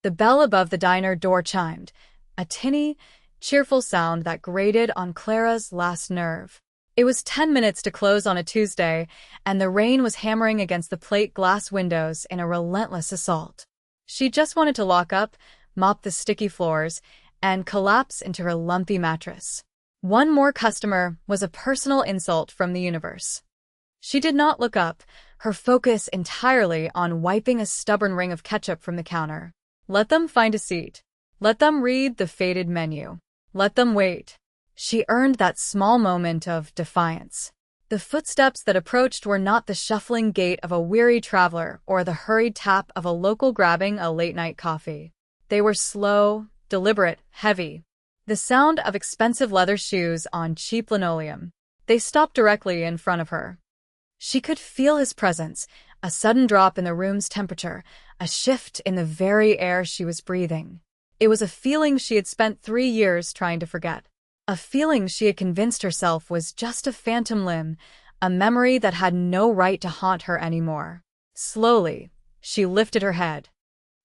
The bell above the diner door chimed, a tinny, cheerful sound that grated on Clara's last nerve. It was 10 minutes to close on a Tuesday, and the rain was hammering against the plate glass windows in a relentless assault. She just wanted to lock up, mop the sticky floors, and collapse into her lumpy mattress. One more customer was a personal insult from the universe. She did not look up, her focus entirely on wiping a stubborn ring of ketchup from the counter. Let them find a seat. Let them read the faded menu. Let them wait. She earned that small moment of defiance. The footsteps that approached were not the shuffling gait of a weary traveler or the hurried tap of a local grabbing a late-night coffee. They were slow, deliberate, heavy. The sound of expensive leather shoes on cheap linoleum. They stopped directly in front of her. She could feel his presence, a sudden drop in the room's temperature, a shift in the very air she was breathing. It was a feeling she had spent 3 years trying to forget. A feeling she had convinced herself was just a phantom limb, a memory that had no right to haunt her anymore. Slowly, she lifted her head.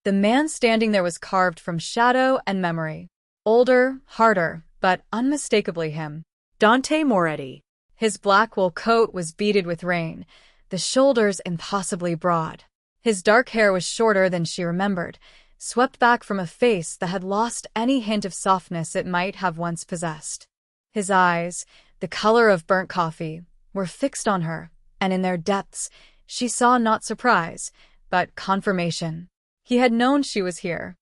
The man standing there was carved from shadow and memory. Older, harder, but unmistakably him. Dante Moretti. His black wool coat was beaded with rain, the shoulders impossibly broad. His dark hair was shorter than she remembered, swept back from a face that had lost any hint of softness it might have once possessed. His eyes, the color of burnt coffee, were fixed on her, and in their depths, she saw not surprise, but confirmation. He had known she was here.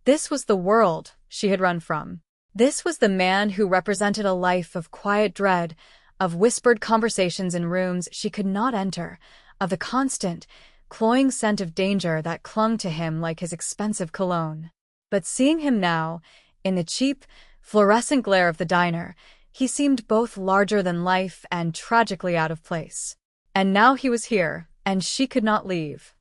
This was the world she had run from. This was the man who represented a life of quiet dread, of whispered conversations in rooms she could not enter, of the constant, cloying scent of danger that clung to him like his expensive cologne. But seeing him now, in the cheap, fluorescent glare of the diner, he seemed both larger than life and tragically out of place. And now he was here, and she could not leave.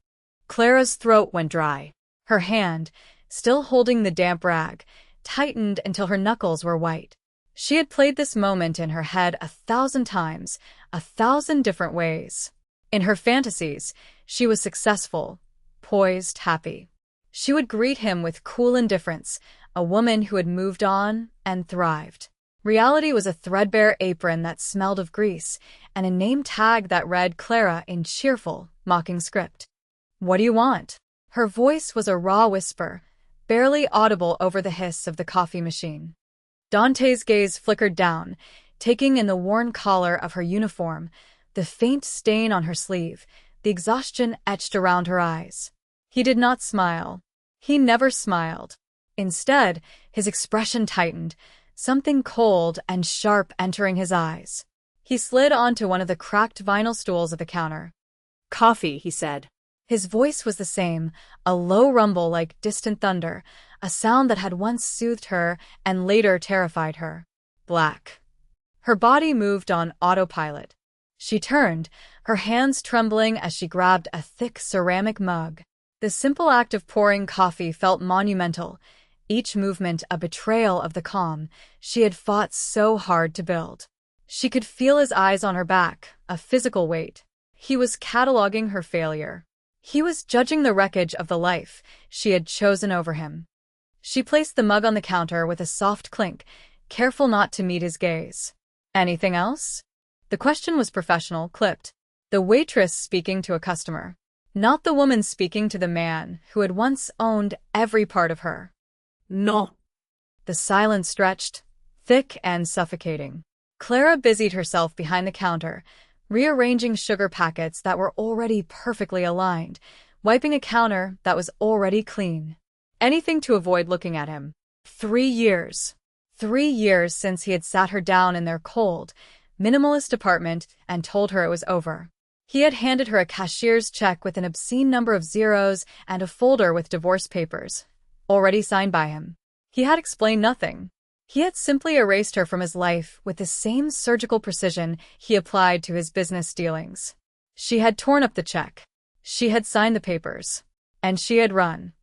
Clara's throat went dry. Her hand, still holding the damp rag, tightened until her knuckles were white. She had played this moment in her head 1,000 times, 1,000 different ways. In her fantasies, she was successful, poised, happy. She would greet him with cool indifference, a woman who had moved on and thrived. Reality was a threadbare apron that smelled of grease, and a name tag that read Clara in cheerful, mocking script. "What do you want?" Her voice was a raw whisper, barely audible over the hiss of the coffee machine. Dante's gaze flickered down, taking in the worn collar of her uniform, the faint stain on her sleeve, the exhaustion etched around her eyes. He did not smile. He never smiled. Instead, his expression tightened, something cold and sharp entering his eyes. He slid onto one of the cracked vinyl stools of the counter. "Coffee," he said. His voice was the same, a low rumble like distant thunder, a sound that had once soothed her and later terrified her. Black. Her body moved on autopilot. She turned, her hands trembling as she grabbed a thick ceramic mug. The simple act of pouring coffee felt monumental, each movement a betrayal of the calm she had fought so hard to build. She could feel his eyes on her back, a physical weight. He was cataloging her failure. He was judging the wreckage of the life she had chosen over him. She placed the mug on the counter with a soft clink, careful not to meet his gaze. "Anything else?" The question was professional, clipped. The waitress speaking to a customer. Not the woman speaking to the man who had once owned every part of her. "No." The silence stretched, thick and suffocating. Clara busied herself behind the counter, rearranging sugar packets that were already perfectly aligned, wiping a counter that was already clean. Anything to avoid looking at him. 3 years. 3 years since he had sat her down in their cold, minimalist apartment and told her it was over. He had handed her a cashier's check with an obscene number of zeros and a folder with divorce papers, already signed by him. He had explained nothing. He had simply erased her from his life with the same surgical precision he applied to his business dealings. She had torn up the check. She had signed the papers. And she had run.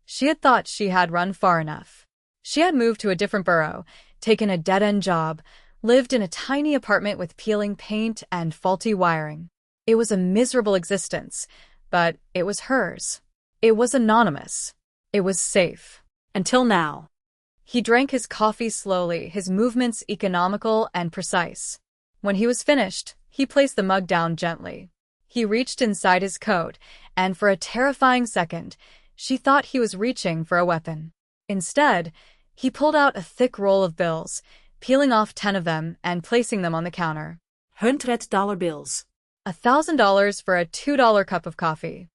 She had thought she had run far enough. She had moved to a different borough, taken a dead-end job, lived in a tiny apartment with peeling paint and faulty wiring. It was a miserable existence, but it was hers. It was anonymous. It was safe. Until now. He drank his coffee slowly, his movements economical and precise. When he was finished, he placed the mug down gently. He reached inside his coat, and for a terrifying second, she thought he was reaching for a weapon. Instead, he pulled out a thick roll of bills, peeling off 10 of them and placing them on the counter. $100 bills. $1,000 for a $2 cup of coffee.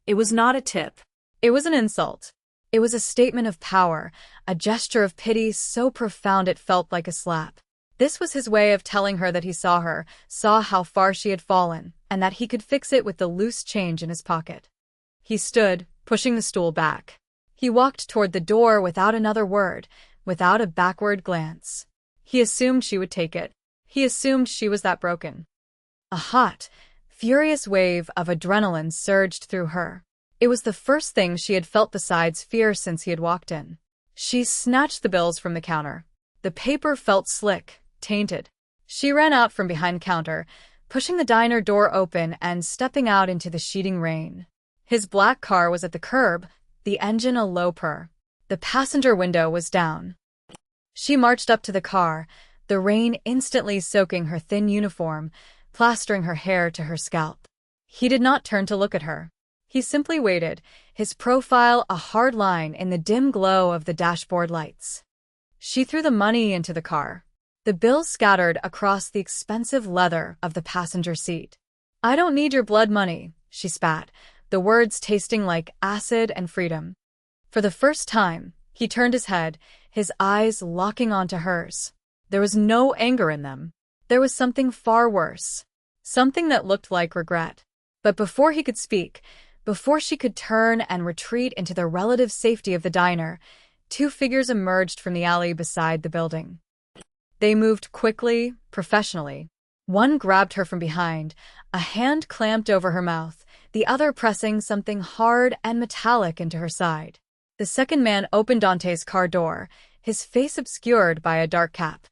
It was not a tip. It was an insult. It was a statement of power, a gesture of pity so profound it felt like a slap. This was his way of telling her that he saw her, saw how far she had fallen, and that he could fix it with the loose change in his pocket. He stood, pushing the stool back. He walked toward the door without another word, without a backward glance. He assumed she would take it. He assumed she was that broken. A hot, furious wave of adrenaline surged through her. It was the first thing she had felt besides fear since he had walked in. She snatched the bills from the counter. The paper felt slick, tainted. She ran out from behind the counter, pushing the diner door open and stepping out into the sheeting rain. His black car was at the curb, the engine a low purr. The passenger window was down. She marched up to the car, the rain instantly soaking her thin uniform, plastering her hair to her scalp. He did not turn to look at her. He simply waited, his profile a hard line in the dim glow of the dashboard lights. She threw the money into the car. The bills scattered across the expensive leather of the passenger seat. "I don't need your blood money," she spat, the words tasting like acid and freedom. For the first time, he turned his head, his eyes locking onto hers. There was no anger in them. There was something far worse. Something that looked like regret. But before he could speak, before she could turn and retreat into the relative safety of the diner, 2 figures emerged from the alley beside the building. They moved quickly, professionally. One grabbed her from behind, a hand clamped over her mouth, the other pressing something hard and metallic into her side. The second man opened Dante's car door, his face obscured by a dark cap.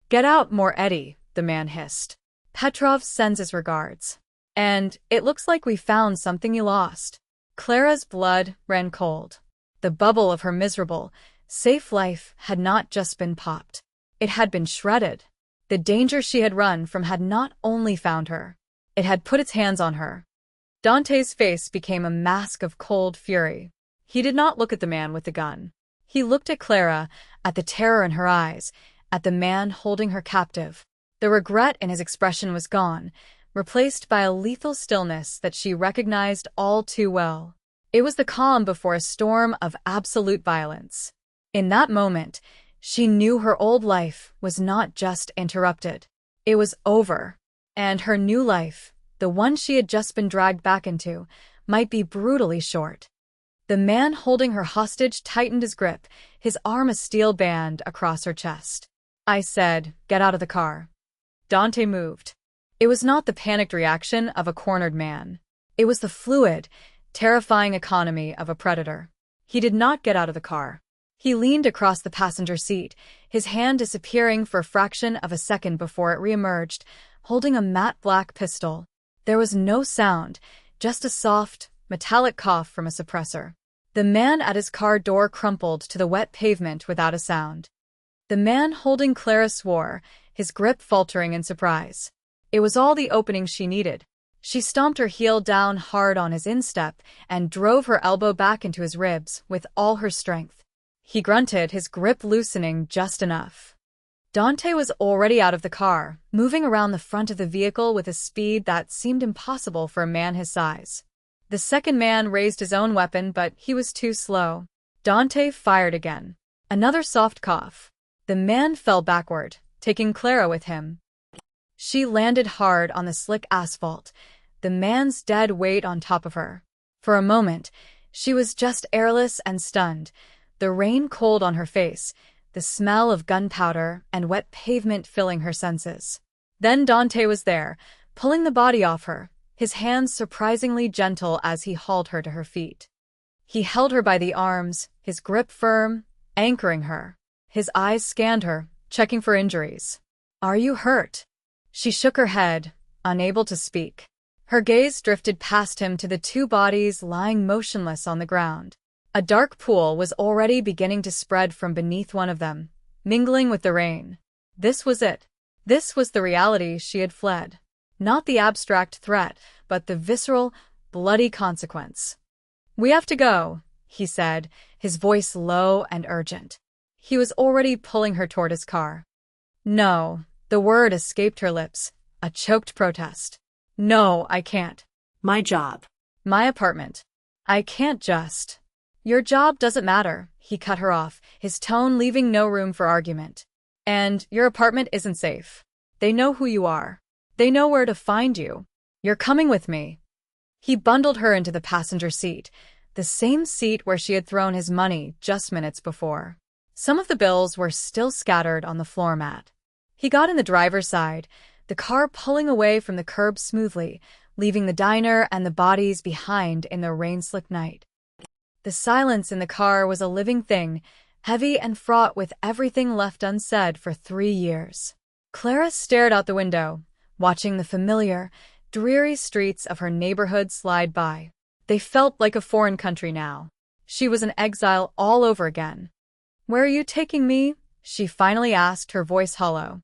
"Get out, more Eddie," the man hissed. "Petrov sends his regards. And it looks like we found something you lost." Clara's blood ran cold. The bubble of her miserable, safe life had not just been popped. It had been shredded. The danger she had run from had not only found her, it had put its hands on her. Dante's face became a mask of cold fury. He did not look at the man with the gun. He looked at Clara, at the terror in her eyes, at the man holding her captive. The regret in his expression was gone, replaced by a lethal stillness that she recognized all too well. It was the calm before a storm of absolute violence. In that moment, she knew her old life was not just interrupted. It was over. And her new life, the one she had just been dragged back into, might be brutally short. The man holding her hostage tightened his grip, his arm a steel band across her chest. "I said, get out of the car." Dante moved. It was not the panicked reaction of a cornered man. It was the fluid, terrifying economy of a predator. He did not get out of the car. He leaned across the passenger seat, his hand disappearing for a fraction of a second before it reemerged, holding a matte black pistol. There was no sound, just a soft, metallic cough from a suppressor. The man at his car door crumpled to the wet pavement without a sound. The man holding Clara swore, his grip faltering in surprise. It was all the opening she needed. She stomped her heel down hard on his instep and drove her elbow back into his ribs with all her strength. He grunted, his grip loosening just enough. Dante was already out of the car, moving around the front of the vehicle with a speed that seemed impossible for a man his size. The second man raised his own weapon, but he was too slow. Dante fired again. Another soft cough. The man fell backward, taking Clara with him. She landed hard on the slick asphalt, the man's dead weight on top of her. For a moment, she was just airless and stunned, the rain cold on her face, the smell of gunpowder and wet pavement filling her senses. Then Dante was there, pulling the body off her, his hands surprisingly gentle as he hauled her to her feet. He held her by the arms, his grip firm, anchoring her. His eyes scanned her, checking for injuries. "Are you hurt?" She shook her head, unable to speak. Her gaze drifted past him to the 2 bodies lying motionless on the ground. A dark pool was already beginning to spread from beneath one of them, mingling with the rain. This was it. This was the reality she had fled. Not the abstract threat, but the visceral, bloody consequence. "We have to go," he said, his voice low and urgent. He was already pulling her toward his car. "No," the word escaped her lips, a choked protest. "No, I can't." My job. "My apartment. I can't just." "Your job doesn't matter," he cut her off, his tone leaving no room for argument. "And your apartment isn't safe. They know who you are. They know where to find you. You're coming with me." He bundled her into the passenger seat, the same seat where she had thrown his money just minutes before. Some of the bills were still scattered on the floor mat. He got in the driver's side, the car pulling away from the curb smoothly, leaving the diner and the bodies behind in the rain-slick night. The silence in the car was a living thing, heavy and fraught with everything left unsaid for 3 years. Clara stared out the window, watching the familiar, dreary streets of her neighborhood slide by. They felt like a foreign country now. She was an exile all over again. "Where are you taking me?" she finally asked, her voice hollow.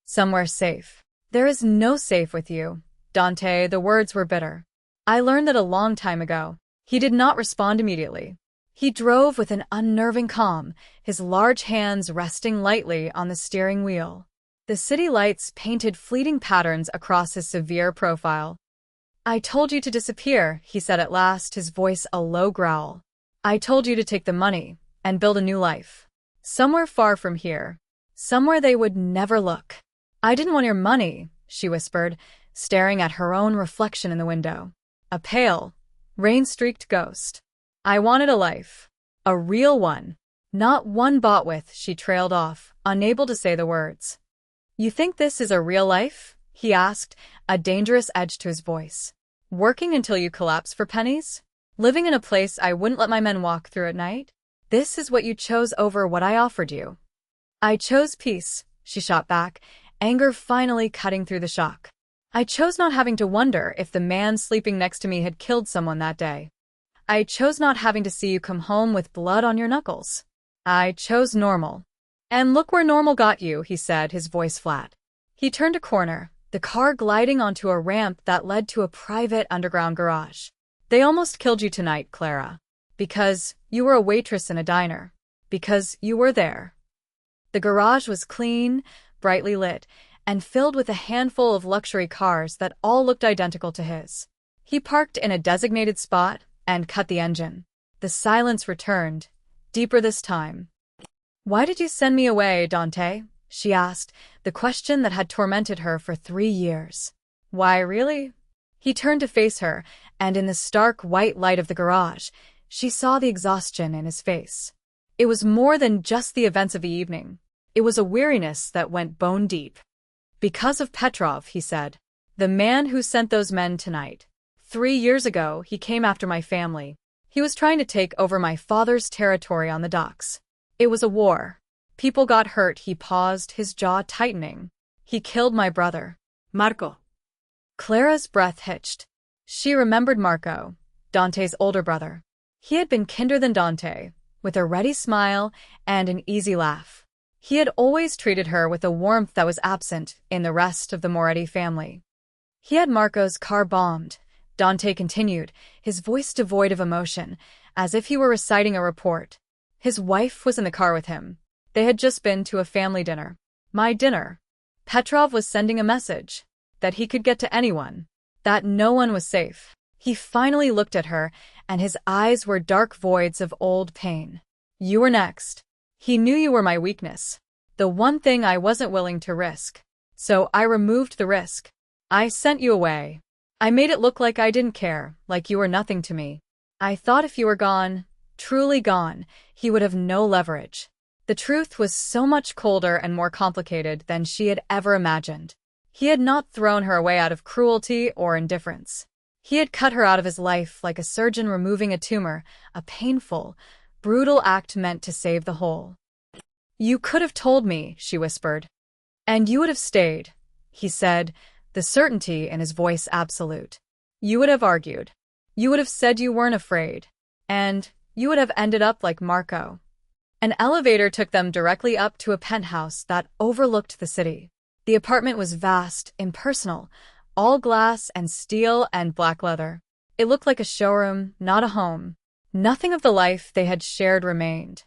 "Somewhere safe." "There is no safe with you, Dante," the words were bitter. "I learned that a long time ago." He did not respond immediately. He drove with an unnerving calm, his large hands resting lightly on the steering wheel. The city lights painted fleeting patterns across his severe profile. "I told you to disappear," he said at last, his voice a low growl. "I told you to take the money and build a new life. Somewhere far from here. Somewhere they would never look." "I didn't want your money," she whispered, staring at her own reflection in the window. A pale, rain-streaked ghost. "I wanted a life. A real one. Not one bought with," she trailed off, unable to say the words. "You think this is a real life?" he asked, a dangerous edge to his voice. "Working until you collapse for pennies? Living in a place I wouldn't let my men walk through at night? This is what you chose over what I offered you." "I chose peace," she shot back, anger finally cutting through the shock. "I chose not having to wonder if the man sleeping next to me had killed someone that day. I chose not having to see you come home with blood on your knuckles. I chose normal. And look where normal got you," he said, his voice flat. He turned a corner, the car gliding onto a ramp that led to a private underground garage. "They almost killed you tonight, Clara. Because you were a waitress in a diner. Because you were there." The garage was clean, brightly lit, and filled with a handful of luxury cars that all looked identical to his. He parked in a designated spot and cut the engine. The silence returned, deeper this time. "Why did you send me away, Dante?" she asked, the question that had tormented her for 3 years. "Why, really?" He turned to face her, and in the stark white light of the garage, she saw the exhaustion in his face. It was more than just the events of the evening. It was a weariness that went bone deep. "Because of Petrov," he said. "The man who sent those men tonight. 3 years ago, he came after my family. He was trying to take over my father's territory on the docks. It was a war. People got hurt." He paused, his jaw tightening. "He killed my brother." Marco. Clara's breath hitched. She remembered Marco, Dante's older brother. He had been kinder than Dante, with a ready smile and an easy laugh. He had always treated her with a warmth that was absent in the rest of the Moretti family. "He had Marco's car bombed," Dante continued, his voice devoid of emotion, as if he were reciting a report. "His wife was in the car with him. They had just been to a family dinner. My dinner. Petrov was sending a message. That he could get to anyone. That no one was safe." He finally looked at her, and his eyes were dark voids of old pain. "You were next. He knew you were my weakness. The one thing I wasn't willing to risk. So I removed the risk. I sent you away. I made it look like I didn't care, like you were nothing to me. I thought if you were gone, truly gone, he would have no leverage." The truth was so much colder and more complicated than she had ever imagined. He had not thrown her away out of cruelty or indifference. He had cut her out of his life like a surgeon removing a tumor, a painful, brutal act meant to save the whole. "You could have told me," she whispered. "And you would have stayed," he said, the certainty in his voice absolute. "You would have argued. You would have said you weren't afraid. And You would have ended up like Marco. An elevator took them directly up to a penthouse that overlooked the city. The apartment was vast, impersonal, all glass and steel and black leather. It looked like a showroom, not a home. Nothing of the life they had shared remained.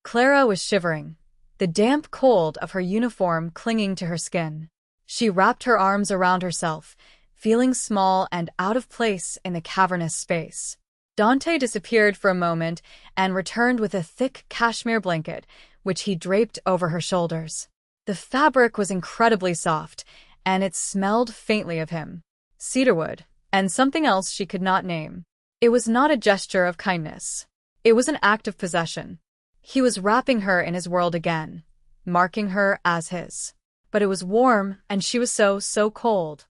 Clara was shivering, the damp cold of her uniform clinging to her skin. She wrapped her arms around herself, feeling small and out of place in the cavernous space. Dante disappeared for a moment and returned with a thick cashmere blanket, which he draped over her shoulders. The fabric was incredibly soft, and it smelled faintly of him. Cedarwood, and something else she could not name. It was not a gesture of kindness. It was an act of possession. He was wrapping her in his world again, marking her as his. But it was warm, and she was so cold.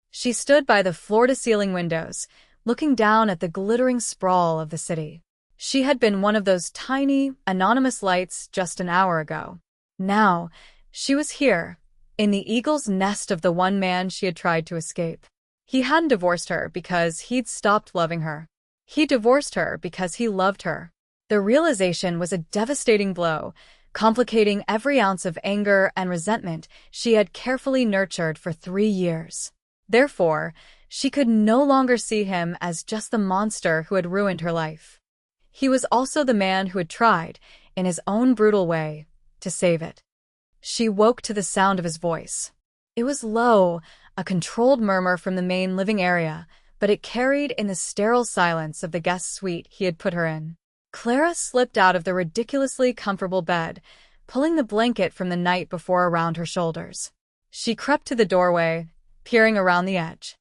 She stood by the floor-to-ceiling windows, looking down at the glittering sprawl of the city. She had been one of those tiny, anonymous lights just an hour ago. Now, she was here, in the eagle's nest of the one man she had tried to escape. He hadn't divorced her because he'd stopped loving her. He divorced her because he loved her. The realization was a devastating blow, complicating every ounce of anger and resentment she had carefully nurtured for 3 years. Therefore, she could no longer see him as just the monster who had ruined her life. He was also the man who had tried, in his own brutal way, to save it. She woke to the sound of his voice. It was low, a controlled murmur from the main living area, but it carried in the sterile silence of the guest suite he had put her in. Clara slipped out of the ridiculously comfortable bed, pulling the blanket from the night before around her shoulders. She crept to the doorway, peering around the edge.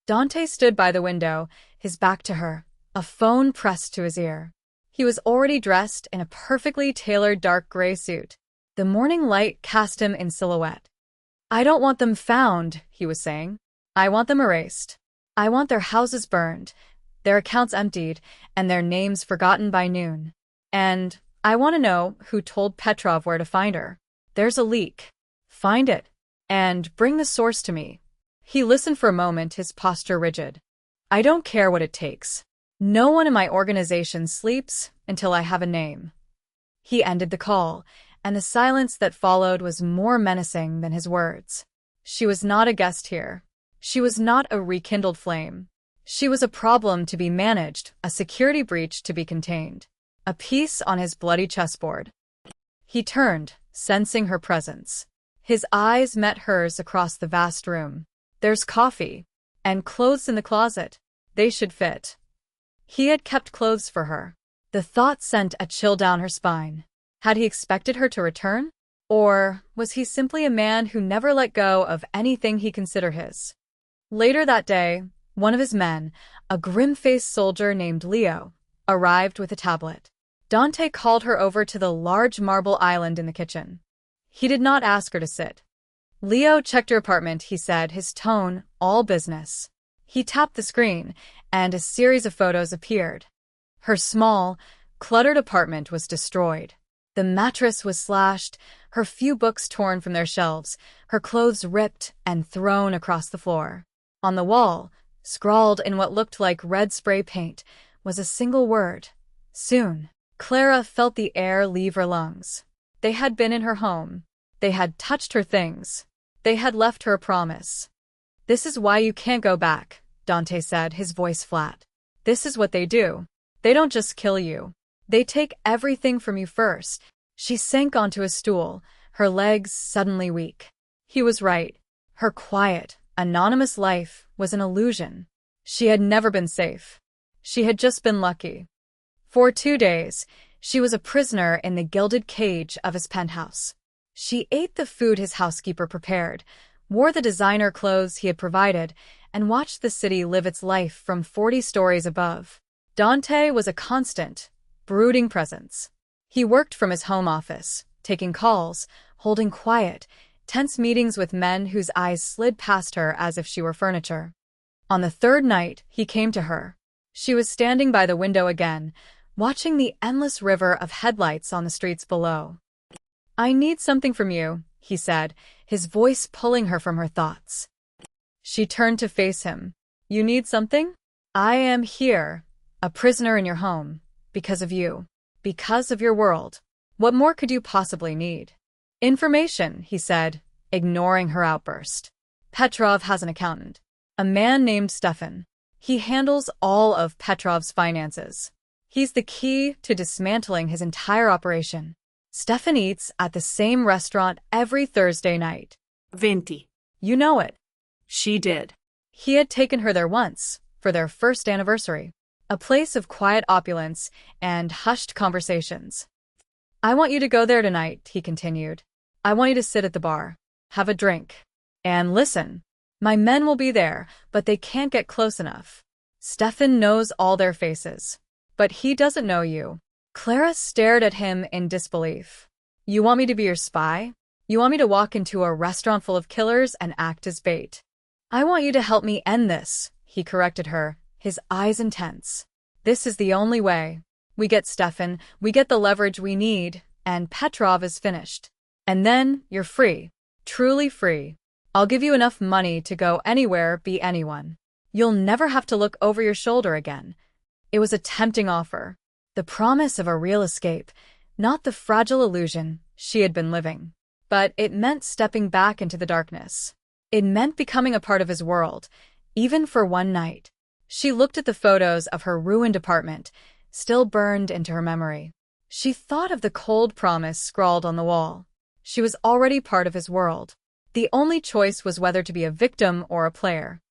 Dante stood by the window, his back to her, a phone pressed to his ear. He was already dressed in a perfectly tailored dark gray suit. The morning light cast him in silhouette. "I don't want them found," he was saying. "I want them erased. I want their houses burned, their accounts emptied, and their names forgotten by noon. And I want to know who told Petrov where to find her. There's a leak. Find it, and bring the source to me." He listened for a moment, his posture rigid. "I don't care what it takes. No one in my organization sleeps until I have a name." He ended the call, and the silence that followed was more menacing than his words. She was not a guest here. She was not a rekindled flame. She was a problem to be managed, a security breach to be contained, a piece on his bloody chessboard. He turned, sensing her presence. His eyes met hers across the vast room. "There's coffee, and clothes in the closet. They should fit." He had kept clothes for her. The thought sent a chill down her spine. Had he expected her to return? Or was he simply a man who never let go of anything he considered his? Later that day, one of his men, a grim-faced soldier named Leo, arrived with a tablet. Dante called her over to the large marble island in the kitchen. He did not ask her to sit. "Leo checked your apartment," he said, his tone all business. He tapped the screen, and a series of photos appeared. Her small, cluttered apartment was destroyed. The mattress was slashed, her few books torn from their shelves, her clothes ripped and thrown across the floor. On the wall, scrawled in what looked like red spray paint, was a single word: soon. Clara felt the air leave her lungs. They had been in her home. They had touched her things. They had left her a promise. "This is why you can't go back," Dante said, his voice flat. "This is what they do. They don't just kill you. They take everything from you first." She sank onto a stool, her legs suddenly weak. He was right. Her quiet, anonymous life was an illusion. She had never been safe. She had just been lucky. For 2 days, she was a prisoner in the gilded cage of his penthouse. She ate the food his housekeeper prepared, wore the designer clothes he had provided, and watched the city live its life from 40 stories above. Dante was a constant, brooding presence. He worked from his home office, taking calls, holding quiet, tense meetings with men whose eyes slid past her as if she were furniture. On the 3rd night, he came to her. She was standing by the window again, watching the endless river of headlights on the streets below. "I need something from you," he said, his voice pulling her from her thoughts. She turned to face him. "You need something? I am here, a prisoner in your home. Because of you. Because of your world. What more could you possibly need? Information, he said, ignoring her outburst. Petrov has an accountant. A man named Stefan. He handles all of Petrov's finances. He's the key to dismantling his entire operation. Stefan eats at the same restaurant every Thursday night. Venti. You know it. She did. He had taken her there once, for their first anniversary. A place of quiet opulence and hushed conversations. I want you to go there tonight, he continued. I want you to sit at the bar, have a drink, and listen. My men will be there, but they can't get close enough. Stefan knows all their faces. But he doesn't know you. Clara stared at him in disbelief. You want me to be your spy? You want me to walk into a restaurant full of killers and act as bait? I want you to help me end this, he corrected her, his eyes intense. This is the only way. We get Stefan, we get the leverage we need, and Petrov is finished. And then you're free. Truly free. I'll give you enough money to go anywhere, be anyone. You'll never have to look over your shoulder again. It was a tempting offer. The promise of a real escape, not the fragile illusion she had been living. But it meant stepping back into the darkness. It meant becoming a part of his world, even for one night. She looked at the photos of her ruined apartment, still burned into her memory. She thought of the cold promise scrawled on the wall. She was already part of his world. The only choice was whether to be a victim or a player.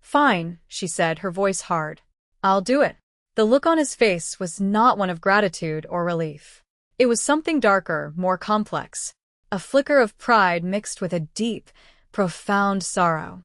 Fine, she said, her voice hard. I'll do it. The look on his face was not one of gratitude or relief. It was something darker, more complex. A flicker of pride mixed with a deep, profound sorrow.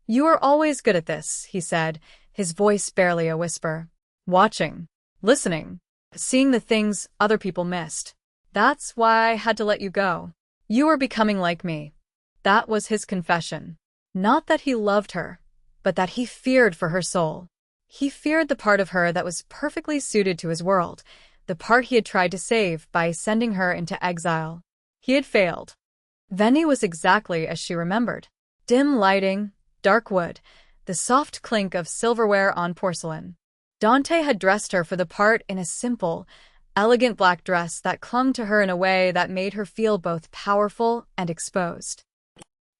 You are always good at this, he said, his voice barely a whisper. Watching, listening, seeing the things other people missed. That's why I had to let you go. You were becoming like me. That was his confession. Not that he loved her, but that he feared for her soul. He feared the part of her that was perfectly suited to his world, the part he had tried to save by sending her into exile. He had failed. Veni was exactly as she remembered. Dim lighting, dark wood, the soft clink of silverware on porcelain. Dante had dressed her for the part in a simple, elegant black dress that clung to her in a way that made her feel both powerful and exposed.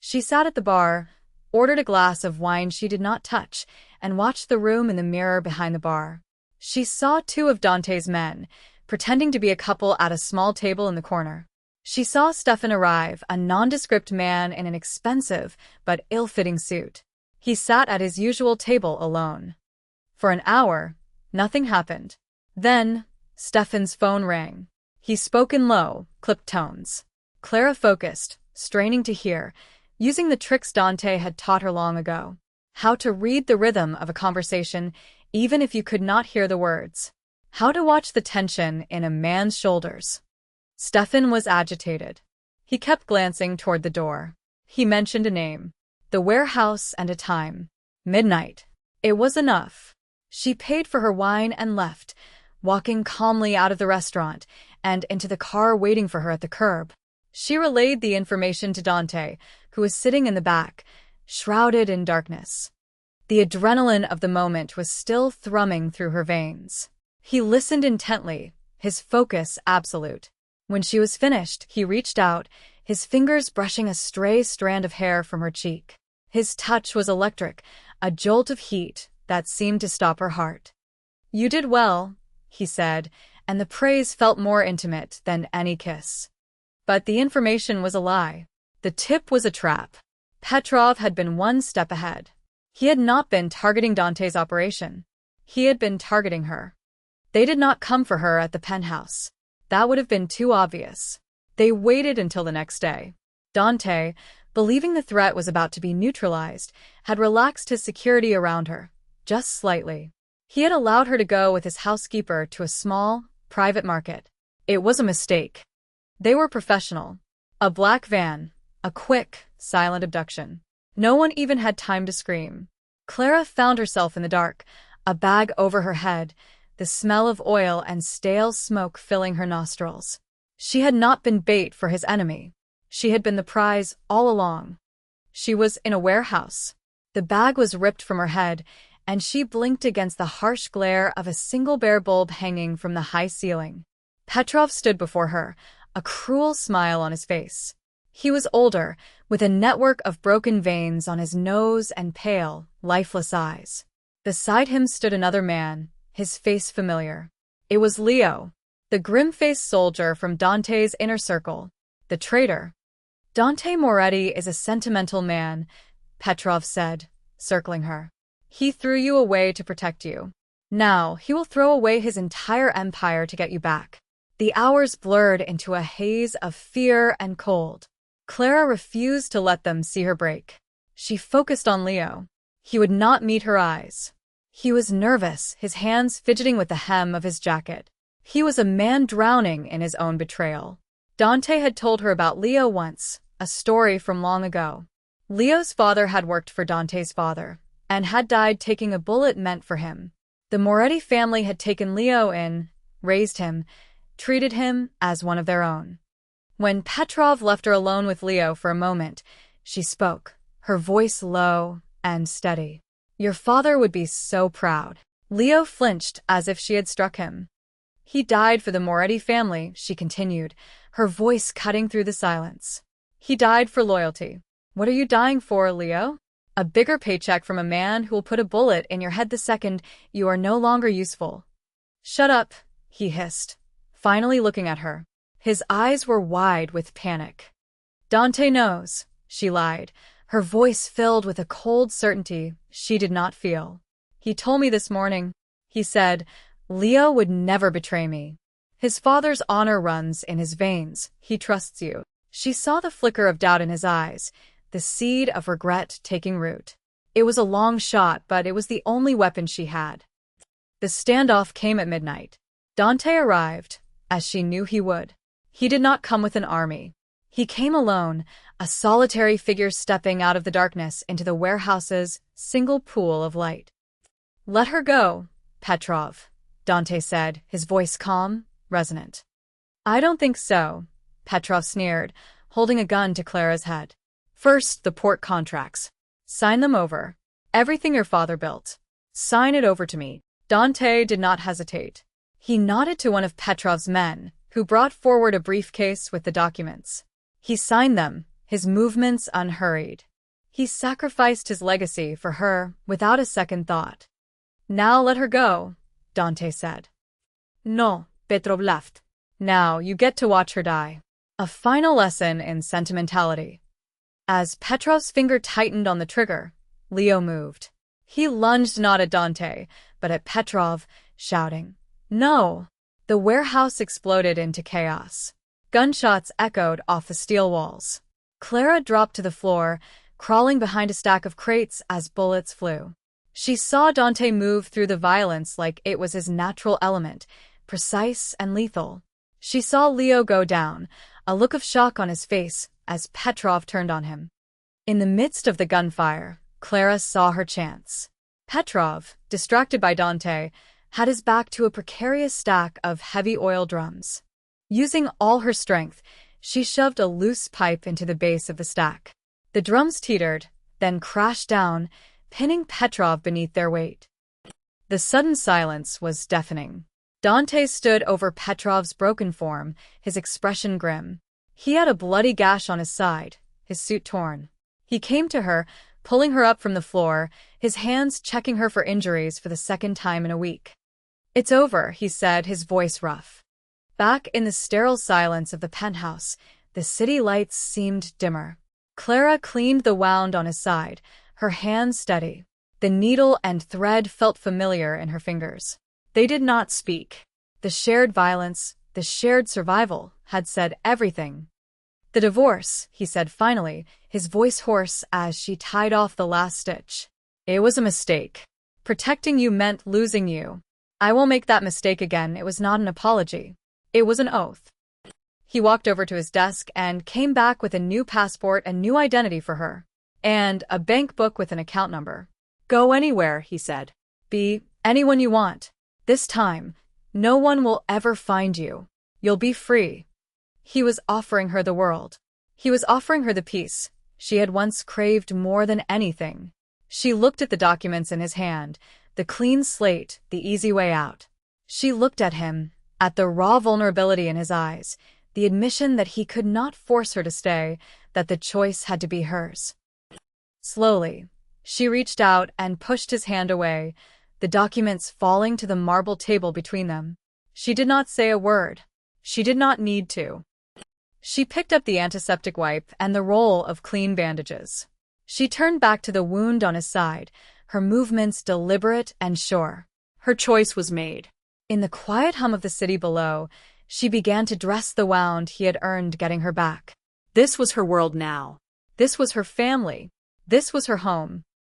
She sat at the bar, ordered a glass of wine she did not touch, and watched the room in the mirror behind the bar. She saw two of Dante's men, pretending to be a couple at a small table in the corner. She saw Stefan arrive, a nondescript man in an expensive but ill-fitting suit. He sat at his usual table alone. For an hour, nothing happened. Then, Stefan's phone rang. He spoke in low, clipped tones. Clara focused, straining to hear, using the tricks Dante had taught her long ago. How to read the rhythm of a conversation, even if you could not hear the words. How to watch the tension in a man's shoulders. Stefan was agitated. He kept glancing toward the door. He mentioned a name. The warehouse and a time. Midnight. It was enough. She paid for her wine and left, walking calmly out of the restaurant and into the car waiting for her at the curb. She relayed the information to Dante, who was sitting in the back, shrouded in darkness. The adrenaline of the moment was still thrumming through her veins. He listened intently, his focus absolute. When she was finished, he reached out, his fingers brushing a stray strand of hair from her cheek. His touch was electric, a jolt of heat that seemed to stop her heart. You did well, he said, and the praise felt more intimate than any kiss. But the information was a lie. The tip was a trap. Petrov had been one step ahead. He had not been targeting Dante's operation. He had been targeting her. They did not come for her at the penthouse. That would have been too obvious. They waited until the next day. Dante, believing the threat was about to be neutralized, had relaxed his security around her, just slightly. He had allowed her to go with his housekeeper to a small, private market. It was a mistake. They were professional. A black van, a quick, silent abduction. No one even had time to scream. Clara found herself in the dark, a bag over her head, the smell of oil and stale smoke filling her nostrils. She had not been bait for his enemy. She had been the prize all along. She was in a warehouse. The bag was ripped from her head, and she blinked against the harsh glare of a single bare bulb hanging from the high ceiling. Petrov stood before her, a cruel smile on his face. He was older, with a network of broken veins on his nose and pale, lifeless eyes. Beside him stood another man, his face familiar. It was Leo, the grim-faced soldier from Dante's inner circle, the traitor. Dante Moretti is a sentimental man, Petrov said, circling her. He threw you away to protect you. Now he will throw away his entire empire to get you back. The hours blurred into a haze of fear and cold. Clara refused to let them see her break. She focused on Leo. He would not meet her eyes. He was nervous, his hands fidgeting with the hem of his jacket. He was a man drowning in his own betrayal. Dante had told her about Leo once, a story from long ago. Leo's father had worked for Dante's father, and had died taking a bullet meant for him. The Moretti family had taken Leo in, raised him, treated him as one of their own. When Petrov left her alone with Leo for a moment, she spoke, her voice low and steady. Your father would be so proud. Leo flinched as if she had struck him. He died for the Moretti family, she continued, her voice cutting through the silence. He died for loyalty. What are you dying for, Leo? A bigger paycheck from a man who will put a bullet in your head the second you are no longer useful. Shut up, he hissed, finally looking at her. His eyes were wide with panic. Dante knows, she lied, her voice filled with a cold certainty she did not feel. He told me this morning. He said, Leo would never betray me. His father's honor runs in his veins. He trusts you. She saw the flicker of doubt in his eyes, the seed of regret taking root. It was a long shot, but it was the only weapon she had. The standoff came at midnight. Dante arrived, as she knew he would. He did not come with an army. He came alone, a solitary figure stepping out of the darkness into the warehouse's single pool of light. Let her go, Petrov, Dante said, his voice calm, resonant. I don't think so, Petrov sneered, holding a gun to Clara's head. First, the port contracts. Sign them over. Everything your father built. Sign it over to me. Dante did not hesitate. He nodded to one of Petrov's men, who brought forward a briefcase with the documents. He signed them, his movements unhurried. He sacrificed his legacy for her without a second thought. Now let her go, Dante said. No, Petrov left. Now you get to watch her die. A final lesson in sentimentality. As Petrov's finger tightened on the trigger, Leo moved. He lunged not at Dante, but at Petrov, shouting, No! The warehouse exploded into chaos. Gunshots echoed off the steel walls. Clara dropped to the floor, crawling behind a stack of crates as bullets flew. She saw Dante move through the violence like it was his natural element, precise and lethal. She saw Leo go down, a look of shock on his face as Petrov turned on him. In the midst of the gunfire, Clara saw her chance. Petrov, distracted by Dante, had his back to a precarious stack of heavy oil drums. Using all her strength, she shoved a loose pipe into the base of the stack. The drums teetered, then crashed down, pinning Petrov beneath their weight. The sudden silence was deafening. Dante stood over Petrov's broken form, his expression grim. He had a bloody gash on his side, his suit torn. He came to her, pulling her up from the floor, his hands checking her for injuries for the second time in a week. It's over, he said, his voice rough. Back in the sterile silence of the penthouse, the city lights seemed dimmer. Clara cleaned the wound on his side, her hands steady. The needle and thread felt familiar in her fingers. They did not speak. The shared violence, the shared survival, had said everything. The divorce, he said finally, his voice hoarse as she tied off the last stitch. It was a mistake. Protecting you meant losing you. I won't make that mistake again. It was not an apology. It was an oath. He walked over to his desk and came back with a new passport and new identity for her. And a bank book with an account number. Go anywhere, he said. Be anyone you want. This time, no one will ever find you. You'll be free. He was offering her the world. He was offering her the peace she had once craved more than anything. She looked at the documents in his hand, the clean slate, the easy way out. She looked at him, at the raw vulnerability in his eyes, the admission that he could not force her to stay, that the choice had to be hers. Slowly, she reached out and pushed his hand away, the documents falling to the marble table between them. She did not say a word. She did not need to. She picked up the antiseptic wipe and the roll of clean bandages. She turned back to the wound on his side, her movements deliberate and sure. Her choice was made. In the quiet hum of the city below, she began to dress the wound he had earned getting her back. This was her world now. This was her family. This was her home.